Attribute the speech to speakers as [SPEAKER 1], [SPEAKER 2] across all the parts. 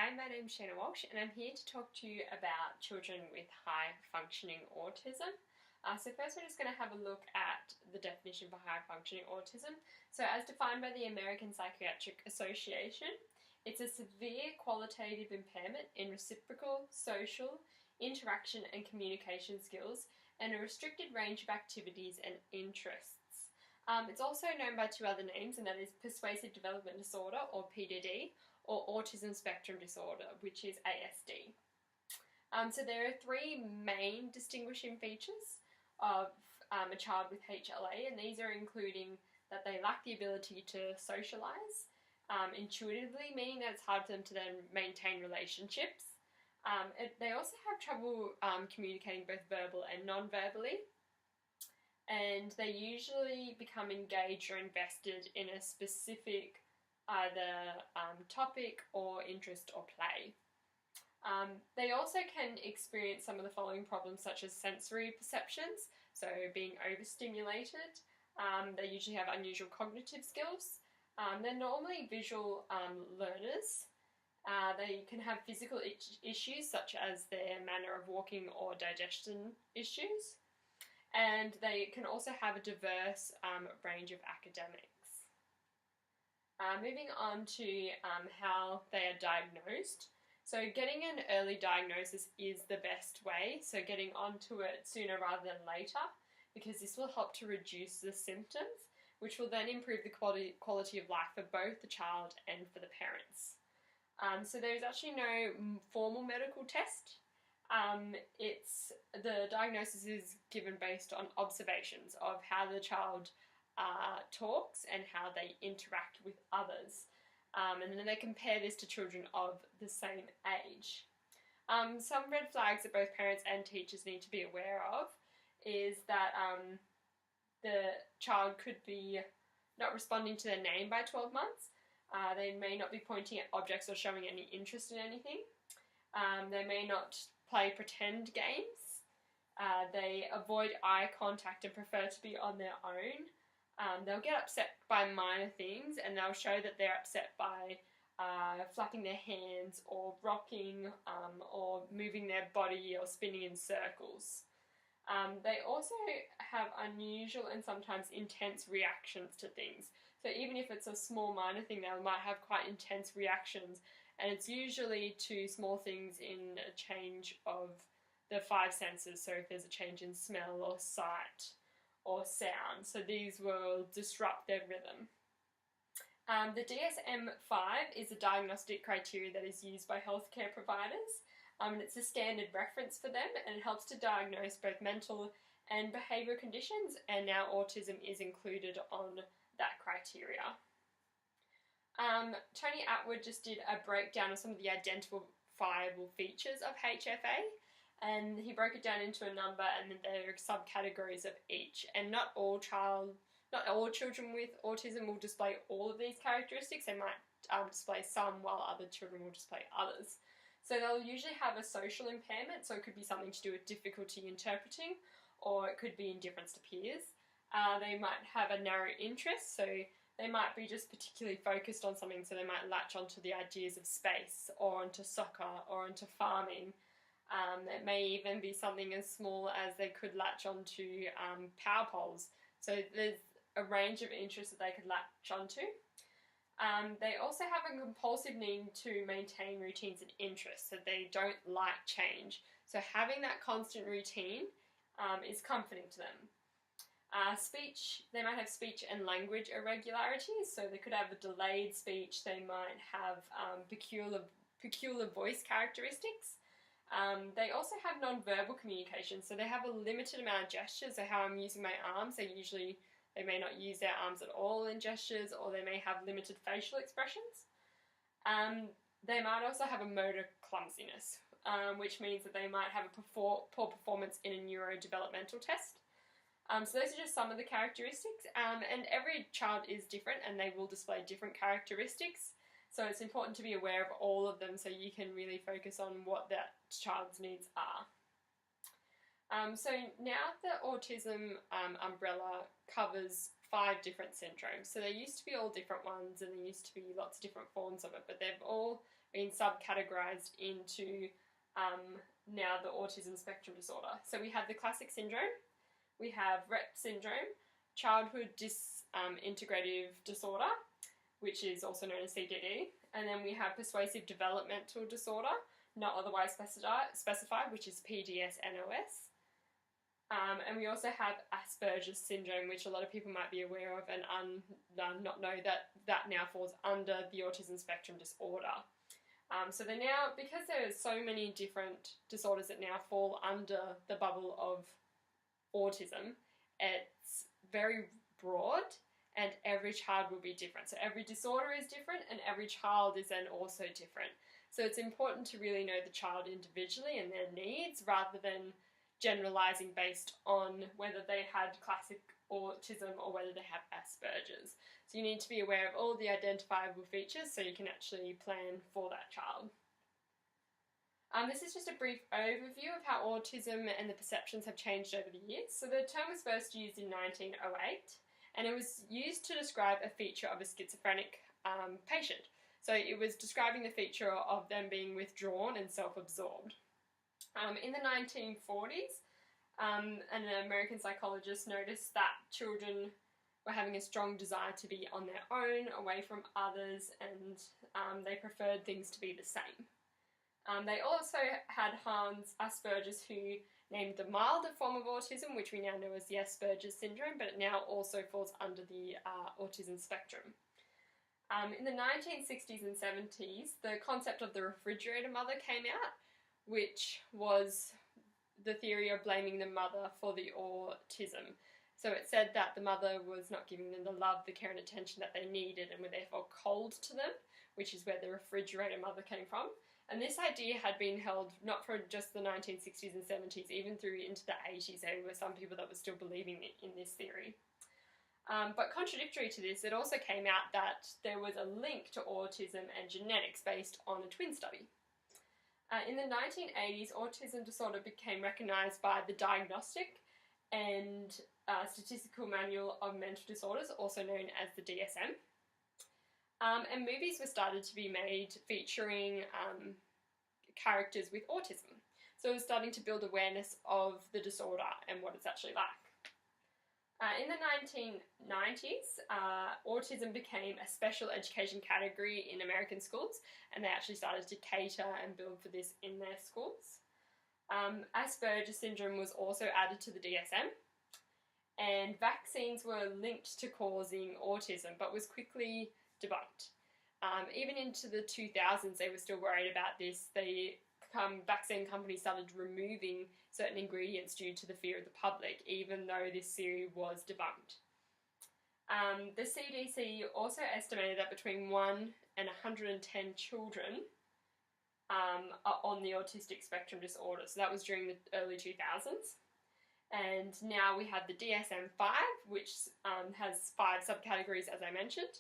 [SPEAKER 1] Hi, my name's Shanna Walsh and I'm here to talk to you about children with high functioning autism. So first we're just going to have a look at the definition for high functioning autism. So as defined by the American Psychiatric Association, it's a severe qualitative impairment in reciprocal, social, interaction and communication skills and a restricted range of activities and interests. It's also known by two other names, and that is Persuasive Development Disorder, or PDD, or Autism Spectrum Disorder, which is ASD. So there are three main distinguishing features of a child with HLA, and these are including that they lack the ability to socialise intuitively, meaning that it's hard for them to then maintain relationships. They also have trouble communicating both verbal and non-verbally, and they usually become engaged or invested in a specific either topic or interest or play. They also can experience some of the following problems, such as sensory perceptions, so being overstimulated. They usually have unusual cognitive skills. They're normally visual learners. They can have physical issues, such as their manner of walking or digestion issues. And they can also have a diverse range of academics. Moving on to how they are diagnosed. So getting an early diagnosis is the best way, so getting onto it sooner rather than later, because this will help to reduce the symptoms, which will then improve the quality of life for both the child and for the parents. So there's actually no formal medical test. The diagnosis is given based on observations of how the child talks and how they interact with others. And then they compare this to children of the same age. Some red flags that both parents and teachers need to be aware of is that the child could be not responding to their name by 12 months. They may not be pointing at objects or showing any interest in anything. They may not play pretend games. They avoid eye contact and prefer to be on their own. They'll get upset by minor things, and they'll show that they're upset by flapping their hands or rocking or moving their body or spinning in circles. They also have unusual and sometimes intense reactions to things. So even if it's a small minor thing, they might have quite intense reactions, and it's usually to small things in a change of the five senses. So if there's a change in smell or sight or sound, so these will disrupt their rhythm. The DSM-5 is a diagnostic criteria that is used by healthcare providers, and it's a standard reference for them, and it helps to diagnose both mental and behavioural conditions, and now autism is included on that criteria. Tony Atwood just did a breakdown of some of the identifiable features of HFA, and he broke it down into a number, and then there are subcategories of each. And not all children with autism will display all of these characteristics. They might display some, while other children will display others. So they'll usually have a social impairment, so it could be something to do with difficulty interpreting, or it could be indifference to peers. They might have a narrow interest, so they might be just particularly focused on something, so they might latch onto the ideas of space, or onto soccer, or onto farming. It may even be something as small as they could latch onto power poles. So there's a range of interests that they could latch onto. They also have a compulsive need to maintain routines and interests, so they don't like change. So having that constant routine is comforting to them. They might have speech and language irregularities, so they could have a delayed speech. They might have peculiar voice characteristics. They also have non-verbal communication, so they have a limited amount of gestures. So how I'm using my arms, they may not use their arms at all in gestures, or they may have limited facial expressions. They might also have a motor clumsiness, which means that they might have a poor performance in a neurodevelopmental test. So those are just some of the characteristics, and every child is different and they will display different characteristics. So it's important to be aware of all of them so you can really focus on what that child's needs are. So now the autism umbrella covers 5 different syndromes. So there used to be all different ones, and there used to be lots of different forms of it, but they've all been subcategorized into now the autism spectrum disorder. So we have the classic syndrome, we have Rett syndrome, childhood disintegrative disorder, which is also known as CDD, and then we have persuasive developmental disorder, not otherwise specified, which is PDS-NOS. And we also have Asperger's syndrome, which a lot of people might be aware of and not know that now falls under the autism spectrum disorder. So they're now, because there are so many different disorders that now fall under the bubble of autism, it's very broad and every child will be different. So every disorder is different and every child is then also different. So it's important to really know the child individually and their needs rather than generalising based on whether they had classic autism or whether they have Asperger's. So you need to be aware of all the identifiable features so you can actually plan for that child. This is just a brief overview of how autism and the perceptions have changed over the years. So the term was first used in 1908 and it was used to describe a feature of a schizophrenic patient. So it was describing the feature of them being withdrawn and self-absorbed. In the 1940s, an American psychologist noticed that children were having a strong desire to be on their own, away from others, and they preferred things to be the same. They also had Hans Asperger's, who named the milder form of autism, which we now know as the Asperger's syndrome, but it now also falls under the autism spectrum. In the 1960s and 70s, the concept of the refrigerator mother came out, which was the theory of blaming the mother for the autism. So it said that the mother was not giving them the love, the care and attention that they needed and were therefore cold to them, which is where the refrigerator mother came from. And this idea had been held not for just the 1960s and 70s, even through into the 80s. There were some people that were still believing in this theory. But contradictory to this, it also came out that there was a link to autism and genetics based on a twin study. In the 1980s, autism disorder became recognised by the Diagnostic and Statistical Manual of Mental Disorders, also known as the DSM. And movies were started to be made featuring characters with autism. So it was starting to build awareness of the disorder and what it's actually like. In the 1990s, autism became a special education category in American schools, and they actually started to cater and build for this in their schools. Asperger's syndrome was also added to the DSM, and vaccines were linked to causing autism, but was quickly debunked. Even into the 2000s, they were still worried about this. The vaccine companies started removing certain ingredients due to the fear of the public, even though this theory was debunked. The CDC also estimated that between 1 and 110 children are on the autistic spectrum disorder. So that was during the early 2000s. And now we have the DSM-5, which has 5 subcategories, as I mentioned,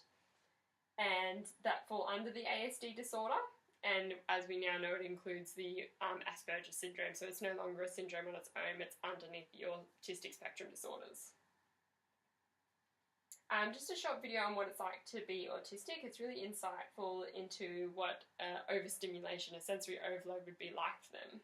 [SPEAKER 1] and that fall under the ASD disorder. And as we now know, it includes the Asperger's syndrome, so it's no longer a syndrome on its own, it's underneath the autistic spectrum disorders. Just a short video on what it's like to be autistic. It's really insightful into what overstimulation, a sensory overload would be like for them.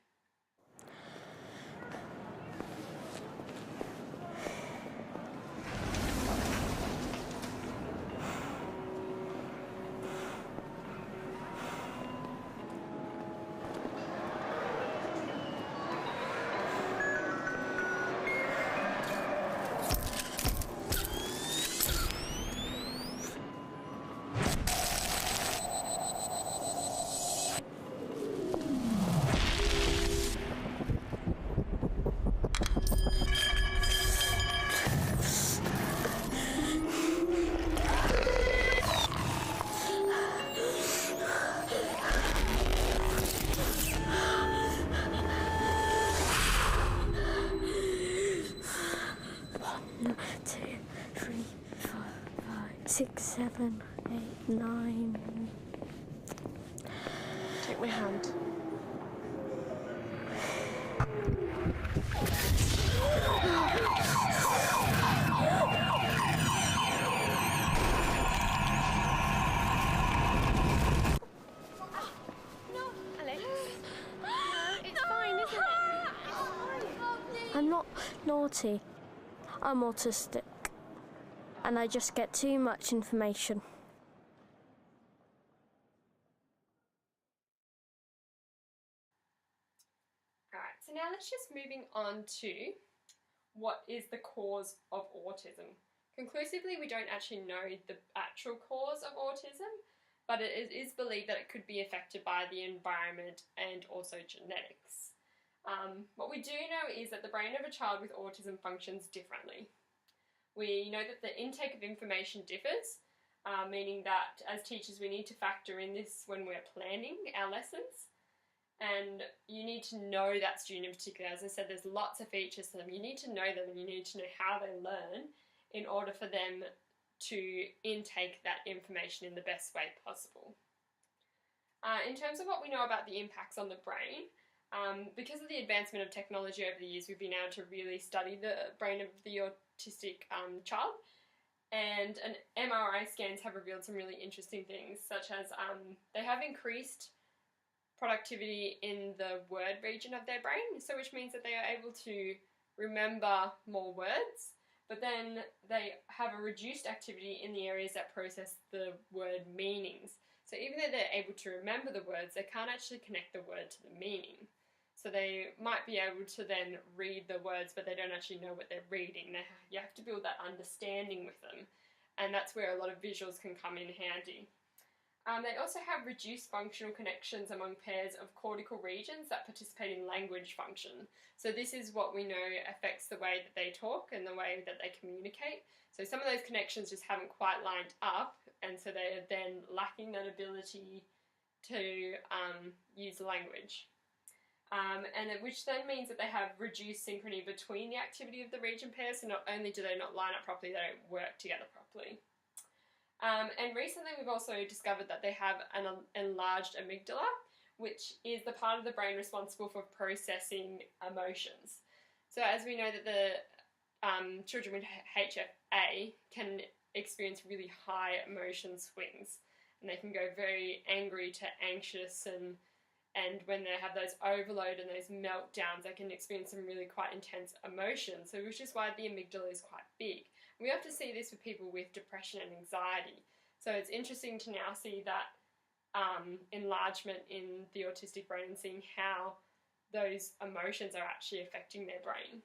[SPEAKER 2] Six, 7, 8, 9. Take my hand. I'm not naughty. I'm autistic. And I just get too much information.
[SPEAKER 1] Alright, so now let's just moving on to what is the cause of autism. Conclusively, we don't actually know the actual cause of autism, but it is believed that it could be affected by the environment and also genetics. What we do know is that the brain of a child with autism functions differently. We know that the intake of information differs, meaning that as teachers we need to factor in this when we're planning our lessons. And you need to know that student in particular. As I said, there's lots of features to them. You need to know them and you need to know how they learn in order for them to intake that information in the best way possible. In terms of what we know about the impacts on the brain, because of the advancement of technology over the years, we've been able to really study the brain of the autistic child, and MRI scans have revealed some really interesting things, such as they have increased productivity in the word region of their brain, so which means that they are able to remember more words, but then they have a reduced activity in the areas that process the word meanings. So even though they're able to remember the words, they can't actually connect the word to the meaning. So they might be able to then read the words, but they don't actually know what they're reading. You have to build that understanding with them, and that's where a lot of visuals can come in handy. They also have reduced functional connections among pairs of cortical regions that participate in language function. So this is what we know affects the way that they talk and the way that they communicate. So some of those connections just haven't quite lined up, and so they're then lacking that ability to use language. Which then means that they have reduced synchrony between the activity of the region pairs, so not only do they not line up properly, they don't work together properly. And recently we've also discovered that they have an enlarged amygdala, which is the part of the brain responsible for processing emotions. So as we know that the children with HFA can experience really high emotion swings, and they can go very angry to anxious, and when they have those overload and those meltdowns, they can experience some really quite intense emotions, so which is why the amygdala is quite big. We have to see this with people with depression and anxiety. So it's interesting to now see that enlargement in the autistic brain and seeing how those emotions are actually affecting their brain.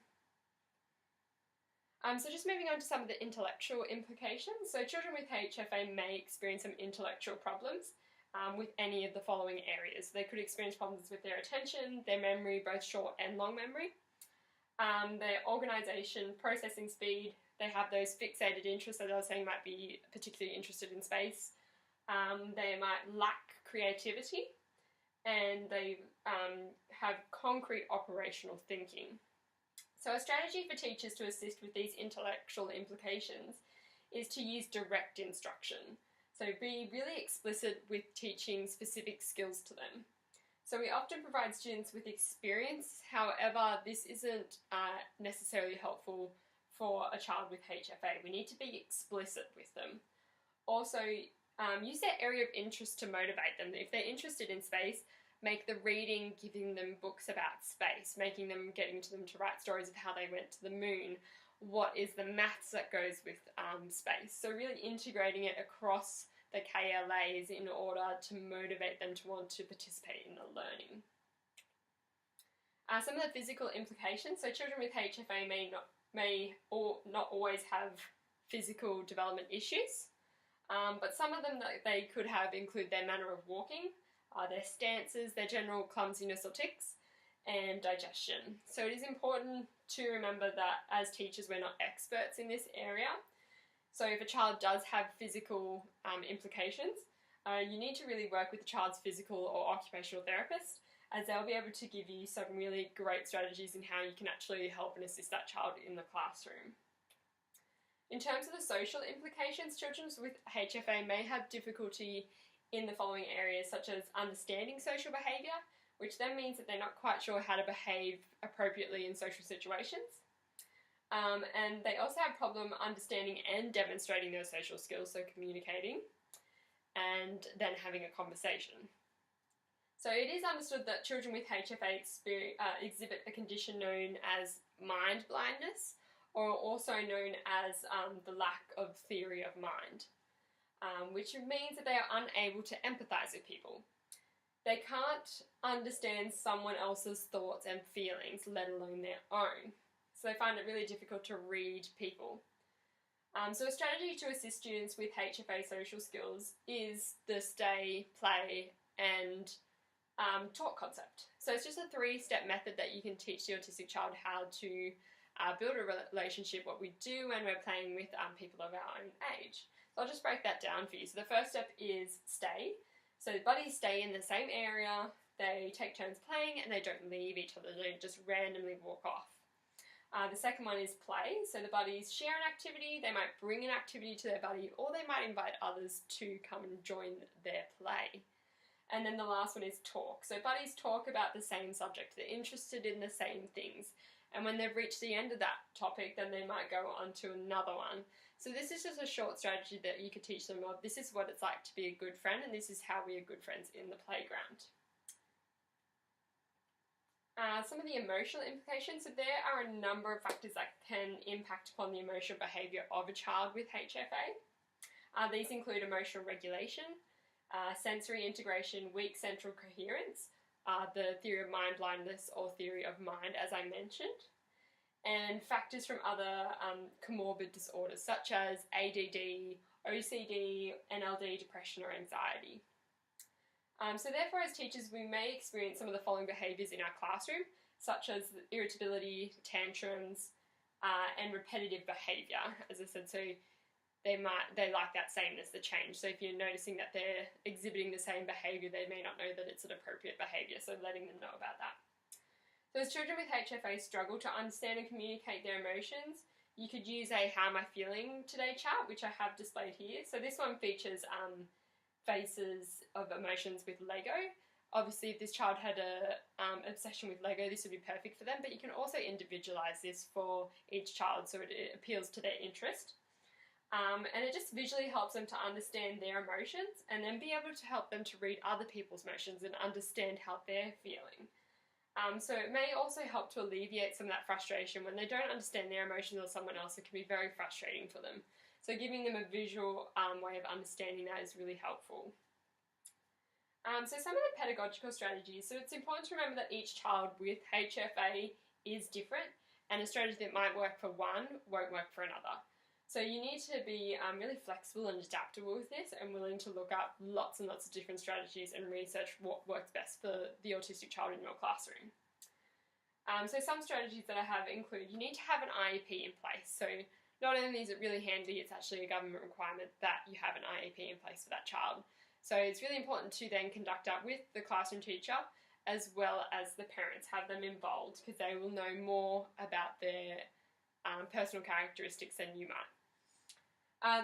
[SPEAKER 1] So just moving on to some of the intellectual implications. So children with HFA may experience some intellectual problems with any of the following areas. They could experience problems with their attention, their memory, both short and long memory, their organisation, processing speed. They have those fixated interests, as I was saying, might be particularly interested in space. They might lack creativity, and they have concrete operational thinking. So a strategy for teachers to assist with these intellectual implications is to use direct instruction. So be really explicit with teaching specific skills to them. So we often provide students with experience, however, this isn't necessarily helpful for a child with HFA. We need to be explicit with them. Also, use their area of interest to motivate them. If they're interested in space, make the reading giving them books about space, getting them to write stories of how they went to the moon. What is the maths that goes with space? So really integrating it across the KLAs in order to motivate them to want to participate in the learning. Some of the physical implications. So children with HFA may not always have physical development issues, but some of them that they could have include their manner of walking, their stances, their general clumsiness or tics, and digestion. So it is important to remember that as teachers we're not experts in this area. So if a child does have physical implications, you need to really work with the child's physical or occupational therapist, as they'll be able to give you some really great strategies in how you can actually help and assist that child in the classroom. In terms of the social implications, children with HFA may have difficulty in the following areas, such as understanding social behaviour, which then means that they're not quite sure how to behave appropriately in social situations. And they also have problem understanding and demonstrating those social skills, so communicating and then having a conversation. So it is understood that children with HFA exhibit a condition known as mind blindness, or also known as the lack of theory of mind, which means that they are unable to empathise with people. They can't understand someone else's thoughts and feelings, let alone their own. So they find it really difficult to read people. So a strategy to assist students with HFA social skills is the stay, play and talk concept. So it's just a 3-step method that you can teach the autistic child how to build a relationship, what we do when we're playing with people of our own age. So I'll just break that down for you. So the first step is stay. So the buddies stay in the same area, they take turns playing and they don't leave each other, they just randomly walk off. The second one is play. So the buddies share an activity, they might bring an activity to their buddy, or they might invite others to come and join their play. And then the last one is talk. So buddies talk about the same subject, they're interested in the same things. And when they've reached the end of that topic, then they might go on to another one. So this is just a short strategy that you could teach them of. This is what it's like to be a good friend, and this is how we are good friends in the playground. Some of the emotional implications. So there are a number of factors that can impact upon the emotional behaviour of a child with HFA. These include emotional regulation, sensory integration, weak central coherence, the theory of mind blindness or theory of mind, as I mentioned, and factors from other comorbid disorders such as ADD, OCD, NLD, depression or anxiety. So therefore, as teachers, we may experience some of the following behaviours in our classroom, such as irritability, tantrums, and repetitive behaviour. As I said, so they like that sameness, the change. So if you're noticing that they're exhibiting the same behaviour, they may not know that it's an appropriate behaviour, so letting them know about that. So as children with HFA struggle to understand and communicate their emotions, you could use a How Am I Feeling Today chart, which I have displayed here. So this one features faces of emotions with Lego. Obviously, if this child had an obsession with Lego, this would be perfect for them, but you can also individualise this for each child so it appeals to their interest. And it just visually helps them to understand their emotions and then be able to help them to read other people's emotions and understand how they're feeling. So it may also help to alleviate some of that frustration when they don't understand their emotions or someone else. It can be very frustrating for them. So giving them a visual way of understanding that is really helpful. So some of the pedagogical strategies. So it's important to remember that each child with HFA is different, and a strategy that might work for one won't work for another. So you need to be really flexible and adaptable with this and willing to look up lots and lots of different strategies and research what works best for the autistic child in your classroom. So some strategies that I have include you need to have an IEP in place. So not only is it really handy, it's actually a government requirement that you have an IEP in place for that child. So it's really important to then conduct that with the classroom teacher as well as the parents, have them involved because they will know more about their personal characteristics than you might.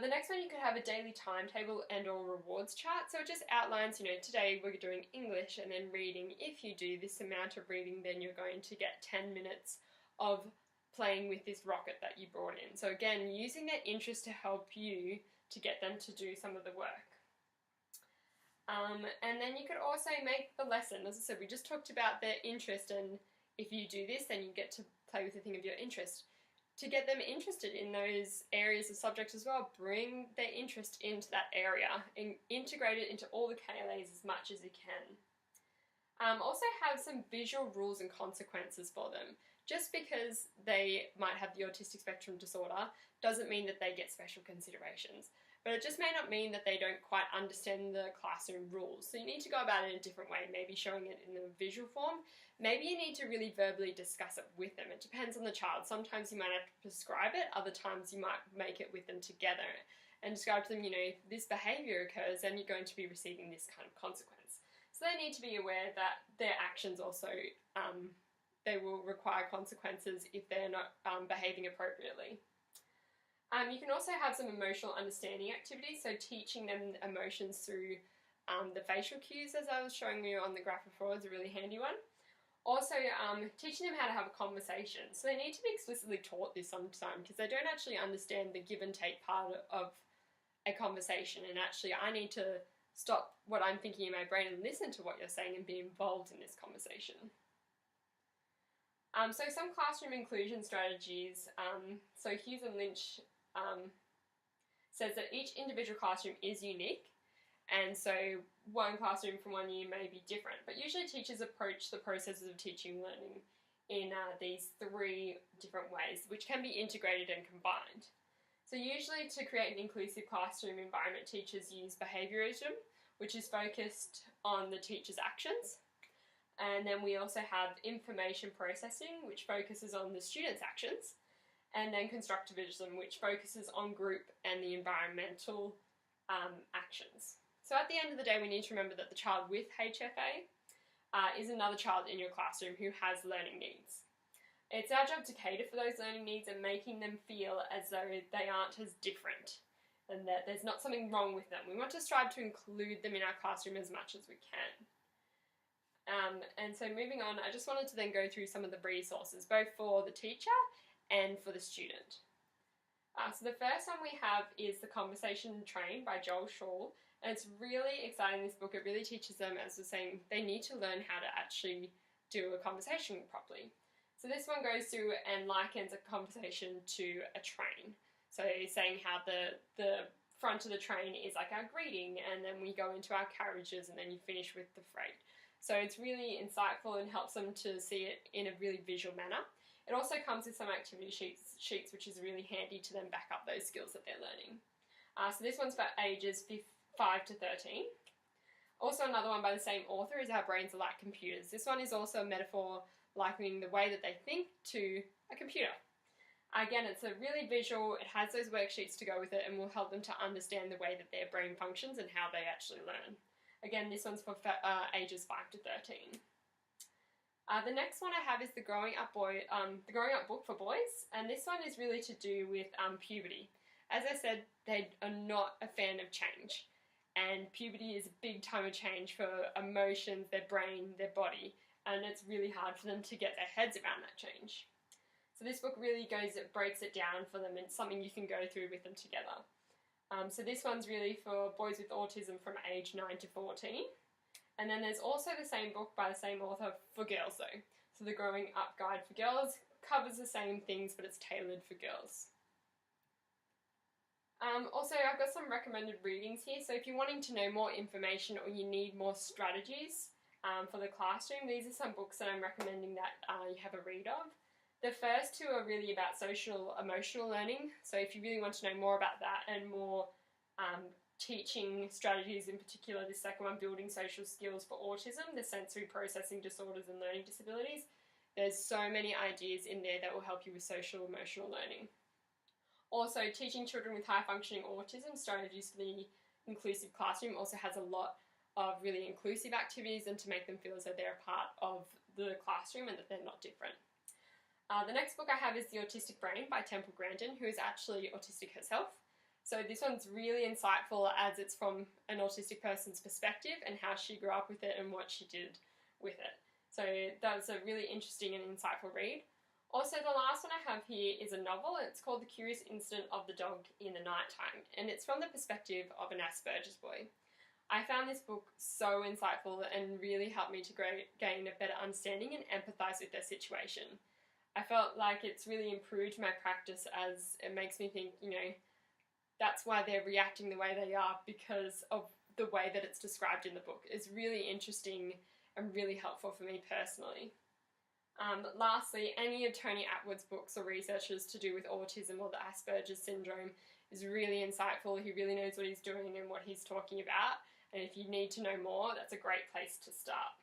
[SPEAKER 1] The next one, you could have a daily timetable and or rewards chart. So it just outlines, today we're doing English and then reading. If you do this amount of reading, then you're going to get 10 minutes of playing with this rocket that you brought in. So again, using their interest to help you to get them to do some of the work. And then you could also make the lesson. As I said, we just talked about their interest, and if you do this, then you get to play with the thing of your interest. To get them interested in those areas of subject as well, bring their interest into that area and integrate it into all the KLAs as much as you can. Also have some visual rules and consequences for them. Just because they might have the autistic spectrum disorder doesn't mean that they get special considerations. But it just may not mean that they don't quite understand the classroom rules. So you need to go about it in a different way, maybe showing it in a visual form. Maybe you need to really verbally discuss it with them. It depends on the child. Sometimes you might have to prescribe it, other times you might make it with them together and describe to them, if this behaviour occurs, then you're going to be receiving this kind of consequence. So they need to be aware that their actions also, they will require consequences if they're not behaving appropriately. You can also have some emotional understanding activities, so teaching them emotions through the facial cues, as I was showing you on the graph before, is a really handy one. Also, teaching them how to have a conversation. So they need to be explicitly taught this sometimes because they don't actually understand the give and take part of a conversation, and actually I need to stop what I'm thinking in my brain and listen to what you're saying and be involved in this conversation. So some classroom inclusion strategies, so Hughes and Lynch says that each individual classroom is unique, and so one classroom from one year may be different, but usually teachers approach the processes of teaching and learning in these 3 different ways, which can be integrated and combined. So usually to create an inclusive classroom environment, teachers use behaviourism, which is focused on the teacher's actions. And then we also have information processing, which focuses on the student's actions. And then constructivism, which focuses on group and the environmental actions. So at the end of the day, we need to remember that the child with HFA is another child in your classroom who has learning needs. It's our job to cater for those learning needs and making them feel as though they aren't as different and that there's not something wrong with them. We want to strive to include them in our classroom as much as we can. And so moving on, I just wanted to then go through some of the resources, both for the teacher and for the student. So the first one we have is The Conversation Train by Joel Schall. And it's really exciting, this book. It really teaches them, as I was saying, they need to learn how to actually do a conversation properly. So this one goes through and likens a conversation to a train. So saying how the front of the train is like our greeting, and then we go into our carriages, and then you finish with the freight. So it's really insightful and helps them to see it in a really visual manner. It also comes with some activity sheets which is really handy to then back up those skills that they're learning. So this one's for ages 5 to 13. Also another one by the same author is Our Brains Are Like Computers. This one is also a metaphor likening the way that they think to a computer. Again, it's a really visual, it has those worksheets to go with it and will help them to understand the way that their brain functions and how they actually learn. Again, this one's for ages 5 to 13. The next one I have is the Growing Up book for boys, and this one is really to do with puberty. As I said, they are not a fan of change, and puberty is a big time of change for emotions, their brain, their body, and it's really hard for them to get their heads around that change. So this book really breaks it down for them, and it's something you can go through with them together. So this one's really for boys with autism from age 9 to 14. And then there's also the same book by the same author for girls though. So the Growing Up Guide for Girls covers the same things, but it's tailored for girls. Also, I've got some recommended readings here. So if you're wanting to know more information or you need more strategies for the classroom, these are some books that I'm recommending that you have a read of. The first 2 are really about social emotional learning. So if you really want to know more about that and more teaching strategies in particular, the second one, Building Social Skills for Autism, the Sensory Processing Disorders and Learning Disabilities. There's so many ideas in there that will help you with social emotional learning. Also, Teaching Children with High Functioning Autism, Strategies for the Inclusive Classroom also has a lot of really inclusive activities and to make them feel as though they're a part of the classroom and that they're not different. The next book I have is The Autistic Brain by Temple Grandin, who is actually autistic herself. So this one's really insightful as it's from an autistic person's perspective and how she grew up with it and what she did with it. So that was a really interesting and insightful read. Also, the last one I have here is a novel. It's called The Curious Incident of the Dog in the Nighttime, and it's from the perspective of an Asperger's boy. I found this book so insightful and really helped me to gain a better understanding and empathise with their situation. I felt like it's really improved my practice as it makes me think, that's why they're reacting the way they are because of the way that it's described in the book. It's really interesting and really helpful for me personally. Lastly, any of Tony Attwood's books or researches to do with autism or the Asperger's syndrome is really insightful. He really knows what he's doing and what he's talking about, and if you need to know more, that's a great place to start.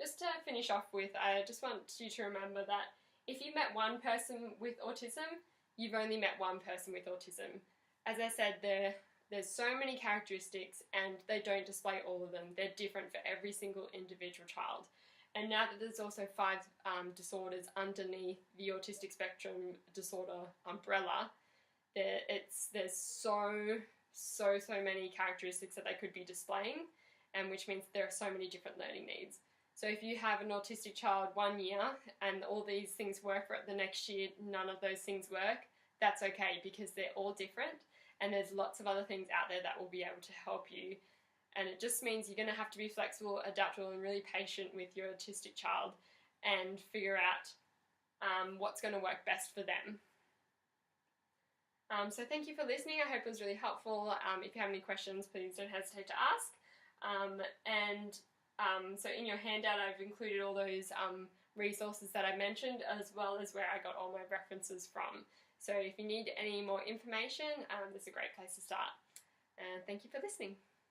[SPEAKER 1] Just to finish off with, I just want you to remember that if you met one person with autism, you've only met one person with autism. As I said, there's so many characteristics and they don't display all of them. They're different for every single individual child. And now that there's also 5 disorders underneath the autistic spectrum disorder umbrella, there's so many characteristics that they could be displaying, and which means there are so many different learning needs. So if you have an autistic child 1 year and all these things work for it, the next year none of those things work, that's okay because they're all different and there's lots of other things out there that will be able to help you. And it just means you're going to have to be flexible, adaptable, and really patient with your autistic child and figure out what's going to work best for them. So thank you for listening. I hope it was really helpful. If you have any questions, please don't hesitate to ask. So in your handout, I've included all those resources that I mentioned, as well as where I got all my references from. So if you need any more information, this is a great place to start. And thank you for listening.